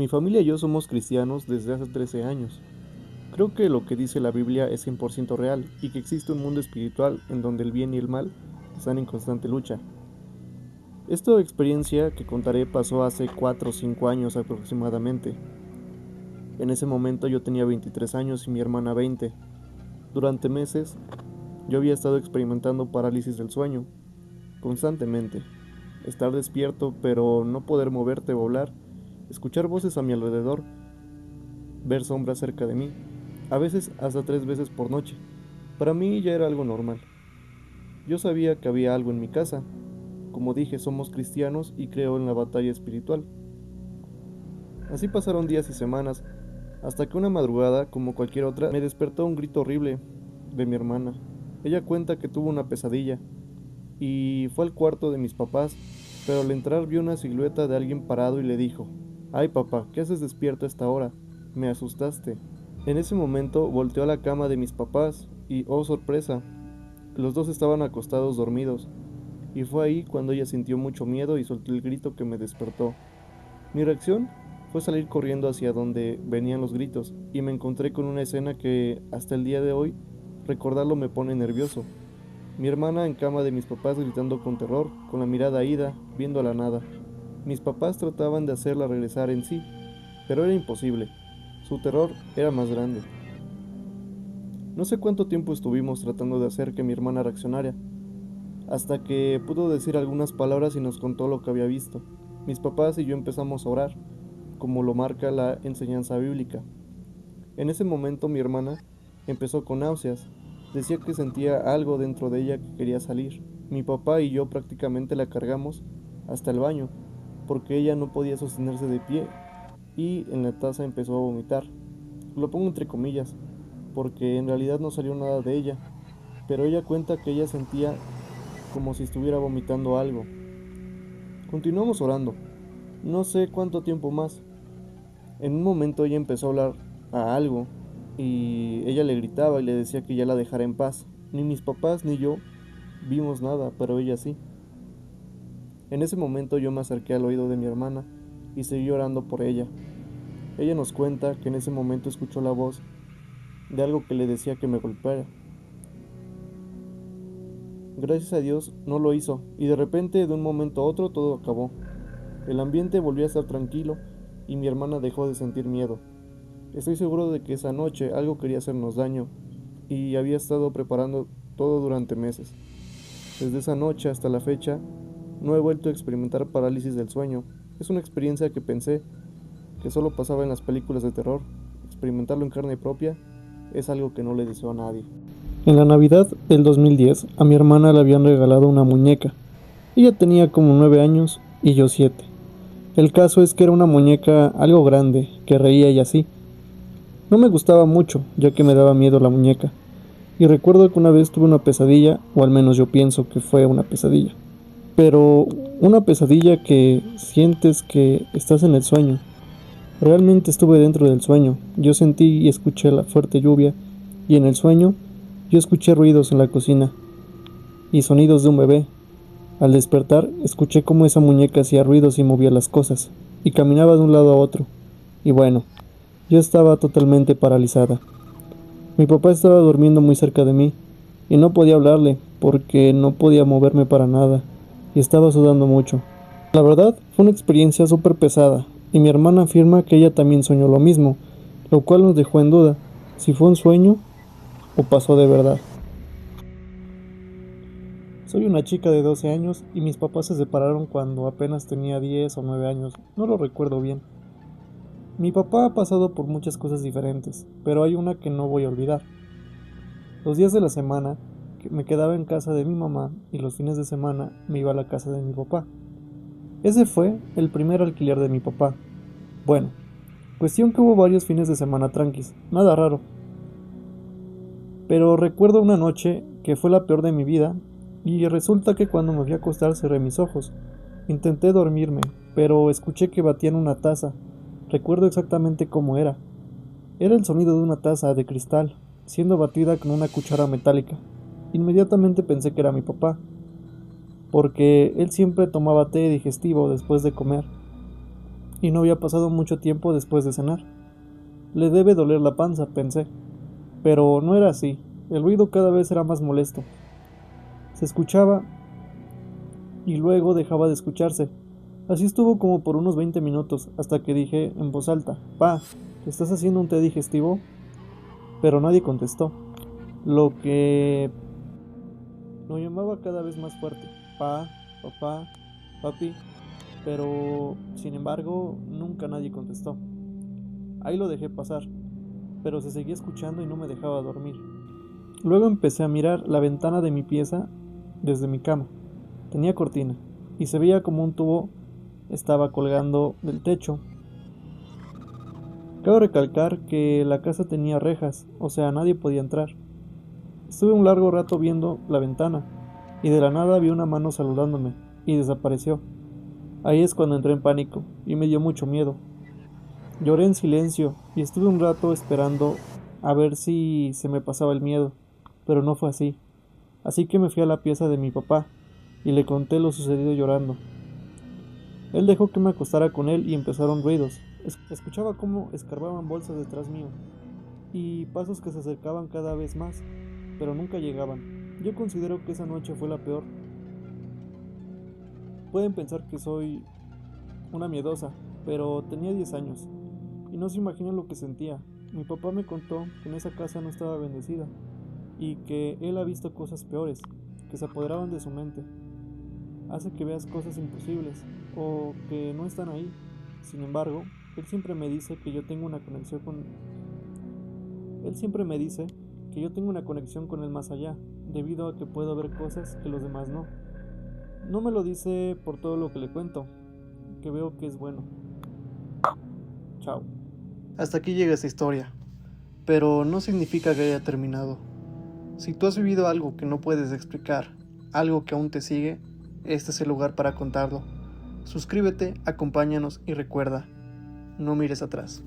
Mi familia y yo somos cristianos desde hace 13 años. Creo que lo que dice la Biblia es 100% real y que existe un mundo espiritual en donde el bien y el mal están en constante lucha. Esta experiencia que contaré pasó hace 4 o 5 años aproximadamente. En ese momento yo tenía 23 años y mi hermana 20. Durante meses yo había estado experimentando parálisis del sueño, constantemente. Estar despierto pero no poder moverte o hablar, escuchar voces a mi alrededor, ver sombras cerca de mí, a veces hasta 3 veces por noche. Para mí ya era algo normal. Yo sabía que había algo en mi casa. Como dije, somos cristianos y creo en la batalla espiritual. Así pasaron días y semanas, hasta que una madrugada, como cualquier otra, me despertó un grito horrible de mi hermana. Ella cuenta que tuvo una pesadilla y fue al cuarto de mis papás, pero al entrar vio una silueta de alguien parado y le dijo: «Ay papá, ¿qué haces despierto a esta hora? Me asustaste». En ese momento volteó a la cama de mis papás y, oh sorpresa, los dos estaban acostados dormidos, y fue ahí cuando ella sintió mucho miedo y soltó el grito que me despertó. Mi reacción fue salir corriendo hacia donde venían los gritos, y me encontré con una escena que, hasta el día de hoy, recordarlo me pone nervioso. Mi hermana en cama de mis papás gritando con terror, con la mirada ida, viendo a la nada. Mis papás trataban de hacerla regresar en sí, pero era imposible. Su terror era más grande. No sé cuánto tiempo estuvimos tratando de hacer que mi hermana reaccionara, hasta que pudo decir algunas palabras y nos contó lo que había visto. Mis papás y yo empezamos a orar, como lo marca la enseñanza bíblica. En ese momento mi hermana empezó con náuseas. Decía que sentía algo dentro de ella que quería salir. Mi papá y yo prácticamente la cargamos hasta el baño, porque ella no podía sostenerse de pie y en la taza empezó a vomitar. Lo pongo entre comillas, porque en realidad no salió nada de ella, pero ella cuenta que ella sentía como si estuviera vomitando algo. Continuamos orando, no sé cuánto tiempo más. En un momento ella empezó a hablar a algo y ella le gritaba y le decía que ya la dejara en paz. Ni mis papás ni yo vimos nada, pero ella sí. En ese momento yo me acerqué al oído de mi hermana y seguí orando por ella. Ella nos cuenta que en ese momento escuchó la voz de algo que le decía que me golpeara. Gracias a Dios no lo hizo, y de repente, de un momento a otro, todo acabó. El ambiente volvió a estar tranquilo y mi hermana dejó de sentir miedo. Estoy seguro de que esa noche algo quería hacernos daño y había estado preparando todo durante meses. Desde esa noche hasta la fecha, no he vuelto a experimentar parálisis del sueño. Es una experiencia que pensé que solo pasaba en las películas de terror. Experimentarlo en carne propia es algo que no le deseo a nadie. En la Navidad del 2010, a mi hermana le habían regalado una muñeca. Ella tenía como 9 años y yo 7. El caso es que era una muñeca algo grande, que reía y así. No me gustaba mucho, ya que me daba miedo la muñeca. Y recuerdo que una vez tuve una pesadilla, o al menos yo pienso que fue una pesadilla. Pero una pesadilla que sientes que estás en el sueño. Realmente estuve dentro del sueño. Yo sentí y escuché la fuerte lluvia, y en el sueño yo escuché ruidos en la cocina y sonidos de un bebé. Al despertar, escuché cómo esa muñeca hacía ruidos y movía las cosas, y caminaba de un lado a otro. Y bueno, yo estaba totalmente paralizada. Mi papá estaba durmiendo muy cerca de mí, y no podía hablarle, porque no podía moverme para nada, y estaba sudando mucho. La verdad, fue una experiencia súper pesada, y mi hermana afirma que ella también soñó lo mismo, lo cual nos dejó en duda, si fue un sueño o pasó de verdad. Soy una chica de 12 años y mis papás se separaron cuando apenas tenía 10 o 9 años, no lo recuerdo bien. Mi papá ha pasado por muchas cosas diferentes, pero hay una que no voy a olvidar. Los días de la semana me quedaba en casa de mi mamá y los fines de semana me iba a la casa de mi papá. Ese fue el primer alquiler de mi papá. Bueno, cuestión que hubo varios fines de semana tranquis, nada raro. Pero recuerdo una noche que fue la peor de mi vida. Y resulta que cuando me fui a acostar cerré mis ojos. Intenté dormirme, pero escuché que batían una taza. Recuerdo exactamente cómo era. Era el sonido de una taza de cristal, siendo batida con una cuchara metálica. Inmediatamente pensé que era mi papá, porque él siempre tomaba té digestivo después de comer. y no había pasado mucho tiempo después de cenar. Le debe doler la panza, pensé, pero no era así. El ruido cada vez era más molesto. Se escuchaba y luego dejaba de escucharse. Así estuvo como por unos 20 minutos, hasta que dije en voz alta: «Pa, ¿estás haciendo un té digestivo?». Pero nadie contestó, lo que lo llamaba cada vez más fuerte: «Pa, papá, papi», pero sin embargo nunca nadie contestó. Ahí lo dejé pasar, pero se seguía escuchando y no me dejaba dormir. Luego empecé a mirar la ventana de mi pieza desde mi cama. Tenía cortina y se veía como un tubo estaba colgando del techo. Cabe recalcar que la casa tenía rejas, o sea, nadie podía entrar. Estuve un largo rato viendo la ventana y de la nada vi una mano saludándome y desapareció. Ahí es cuando entré en pánico y me dio mucho miedo. Lloré en silencio y estuve un rato esperando a ver si se me pasaba el miedo, pero no fue así. Así que me fui a la pieza de mi papá y le conté lo sucedido llorando. Él dejó que me acostara con él y empezaron ruidos. Escuchaba cómo escarbaban bolsas detrás mío y pasos que se acercaban cada vez más, pero nunca llegaban. Yo considero que esa noche fue la peor. Pueden pensar que soy una miedosa, pero tenía 10 años y no se imaginan lo que sentía. Mi papá me contó que en esa casa no estaba bendecida y que él ha visto cosas peores, que se apoderaban de su mente. Hace que veas cosas imposibles o que no están ahí. Sin embargo, él siempre me dice que yo tengo una conexión con el más allá, debido a que puedo ver cosas que los demás no. No me lo dice por todo lo que le cuento, que veo que es bueno. Chao. Hasta aquí llega esta historia, pero no significa que haya terminado. Si tú has vivido algo que no puedes explicar, algo que aún te sigue, este es el lugar para contarlo. Suscríbete, acompáñanos y recuerda, no mires atrás.